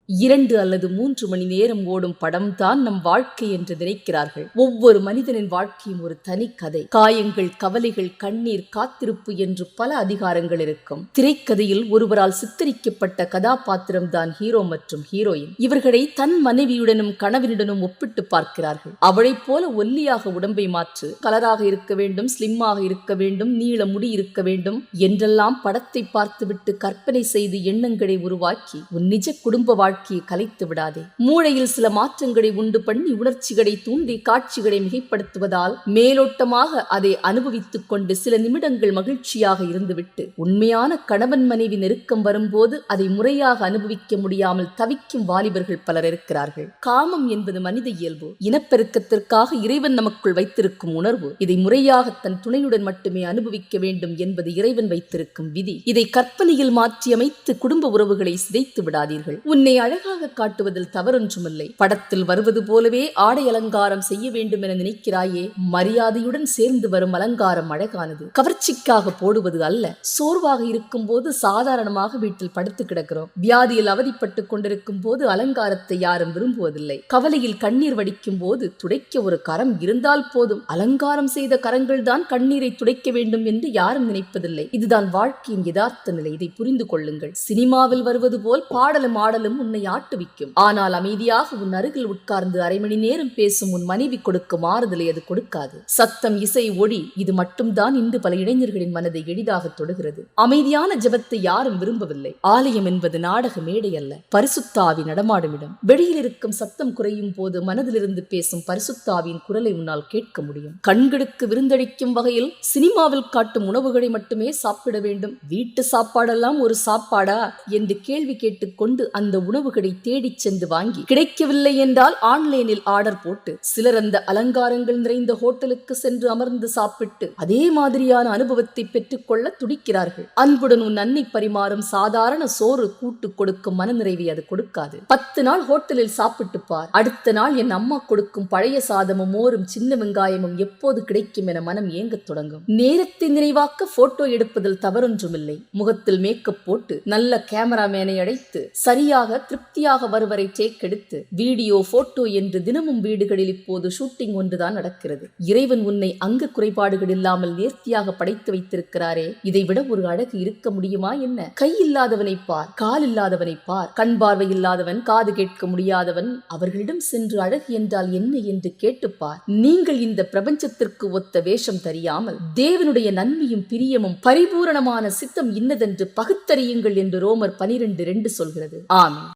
2 அல்லது 3 மணி நேரம் ஓடும் படம் தான் நம் வாழ்க்கை என்று நினைக்கிறார்கள். ஒவ்வொரு மனிதனின் வாழ்க்கையும் ஒரு தனி கதை. காயங்கள், கவலைகள், கண்ணீர், காத்திருப்பு என்று பல அதிகாரங்கள் இருக்கும். திரைக்கதையில் ஒருவரால் சித்தரிக்கப்பட்ட கதாபாத்திரம் தான் ஹீரோ மற்றும் ஹீரோயின். இவர்களை தன் மனைவியுடனும் கணவனுடனும் ஒப்பிட்டு பார்க்கிறார்கள். அவளைப் போல ஒல்லியாக உடம்பை மாற்று, கலராக இருக்க வேண்டும், ஸ்லிம்மாக இருக்க வேண்டும், நீள முடி இருக்க வேண்டும் என்றெல்லாம் படத்தை பார்த்துவிட்டு கற்பனை செய்து எண்ணங்களை உருவாக்கி உன் நிஜ குடும்ப வாழ்க்கையை கலைத்து விடாதே. மூளையில் சில மாற்றங்களை உண்டு பண்ணி உணர்ச்சிகளை தூண்டி காட்சிகளை மிகைப்படுத்துவதால் மேலோட்டமாக அதை அனுபவித்துக் கொண்டு சில நிமிடங்கள் மகிழ்ச்சியாக இருந்துவிட்டு உண்மையான கணவன் மனைவி நெருக்கம் வரும்போது அதை முறையாக அனுபவிக்க முடியாமல் தவிக்கும் வாலிபர்கள் பலர் இருக்கிறார்கள். காமம் என்பது மனித இயல்பு. இனப்பெருக்கத்திற்காக இறைவன் நமக்குள் வைத்திருக்கும் உணர்வு. இதை முறையாக தன் துணையுடன் மட்டுமே அனுபவிக்க வேண்டும் என்பது இறைவன் வைத்திருக்கும் விதி. இதை கற்பனையில் மாற்றியமைத்து குடும்ப உறவுகளை சிதைத்து விடாதீர்கள். உன்னை அழகாக காட்டுவதில் தவறொன்றுமில்லை. படத்தில் வருவது போலவே ஆடை அலங்காரம் செய்ய வேண்டும் என நினைக்கிறாயே, மரியாதையுடன் சேர்ந்து வரும் அலங்காரம் அழகானது. கவர்ச்சிக்காக போடுவது அல்ல. சோர்வாக இருக்கும் போது சாதாரணமாக வீட்டில் படுத்து கிடக்கிறோம். வியாதியில் அவதிப்பட்டுக் கொண்டிருக்கும் போது அலங்காரத்தை யாரும் விரும்புவதில்லை. கவலையில் கண்ணீர் வடிக்கும் போது துடைக்க ஒரு கரம் இருந்தால் போதும். அலங்காரம் செய்த கரங்கள் தான் கண்ணீரை துடைக்க வேண்டும் என்று யாரும் நினைப்பதில்லை. இதுதான் வாழ்க்கையின் யதார்த்த நிலை. இதை புரிந்து கொள்ளுங்கள். சினிமாவில் வருவது போல் பாடலும் ஆடலும் உன்னை ஆட்டுவிக்கும். ஆனால் அமைதியாக உன் அருகில் உட்கார்ந்து அரை மணி நேரம் பேசும் உன் மனைவி கொடுக்கும் ஆறுதலை அது கொடுக்காது. சத்தம், இசை, ஒளி இது மட்டும்தான் இன்று பல இளைஞர்களின் மனதை எளிதாக தொடுகிறது. அமைதியான ஜெபத்தை யாரும் விரும்பவில்லை. ஆலயம் என்பது நாடக மேடை அல்ல, பரிசுத்தாவி நடமாடும் இடம். வெளியில் இருக்கும் சத்தம் குறையும் போது மனதிலிருந்து பேசும் பரிசுத்தாவின் குரலை உன்னால் கேட்க முடியும். கண்களுக்கு விருந்தளிக்கும் வகையில் சினிமாவில் காட்டும் உணவுகளை மட்டுமே சாப்பிட வேண்டும், வீட்டு சாப்பாடெல்லாம் ஒரு சாப்பாடா என்று கேள்வி கேட்டுக்கொண்டு அந்த உணவுகளை தேடிச் சென்று வாங்கி கிடைக்கவில்லை என்றால் ஆன்லைனில் ஆர்டர் போட்டு சிலர் அந்த அலங்காரங்கள் நிறைந்த ஹோட்டலுக்கு சென்று அமர்ந்து சாப்பிட்டு அதே மாதிரியான அனுபவத்தை பெற்றுக்கொள்ள துடிக்கிறார்கள். அன்புடன் உன் அன்னை பரிமாறும் சாதாரண சோறு கூட்டு கொடுக்கும் மனநிறைவை அது கொடுக்காது. 10 நாள் ஹோட்டலில் சாப்பிட்டு பார், அடுத்த நாள் என் அம்மா கொடுக்கும் பழைய சாதமும் மோரும் சின்ன வெங்காயமும் எப்போது கிடைக்கும் என மனம் ஏங்கத் தொடங்கும். நேரத்தை நிறைவாக்க போட்டோ எடுப்பதில் தவறொன்றுமில்லை. முகத்தில் மேக்கப் போட்டு நல்ல கேமராமேனை அழைத்து சரியாக திருப்தியாக வருவரை டேக் எடுத்து வீடியோ, போட்டோ என்று தினமும் வீடுகளில் இப்போது ஷூட்டிங் ஒன்றுதான் நடக்கிறது. இறைவன் உன்னை அங்க குறைபாடுகள் இல்லாமல் நேர்த்தியாக படைத்து வைத்திருக்கிறாரே, இதைவிட ஒரு அழகு இருக்க முடியுமா என்ன? கை இல்லாதவனை பார், கால் இல்லாதவனை பார், கண் பார்வை இல்லாதவன், காது கேட்க முடியாதவன், அவர்களிடம் சென்று அழகு என்றால் என்ன என்று கேட்டுப்பார். நீங்கள் இந்த பிரபஞ்சத்திற்கு ஒத்த வேஷம் தெரியாமல் தேவனுடைய நன்மையும் பிரியமும் பரிபூரணமான சித்தம் இன்னதென்று பகுத்தறியுங்கள் என்று ரோமர் 12:2 சொல்கிறது. ஆமென்.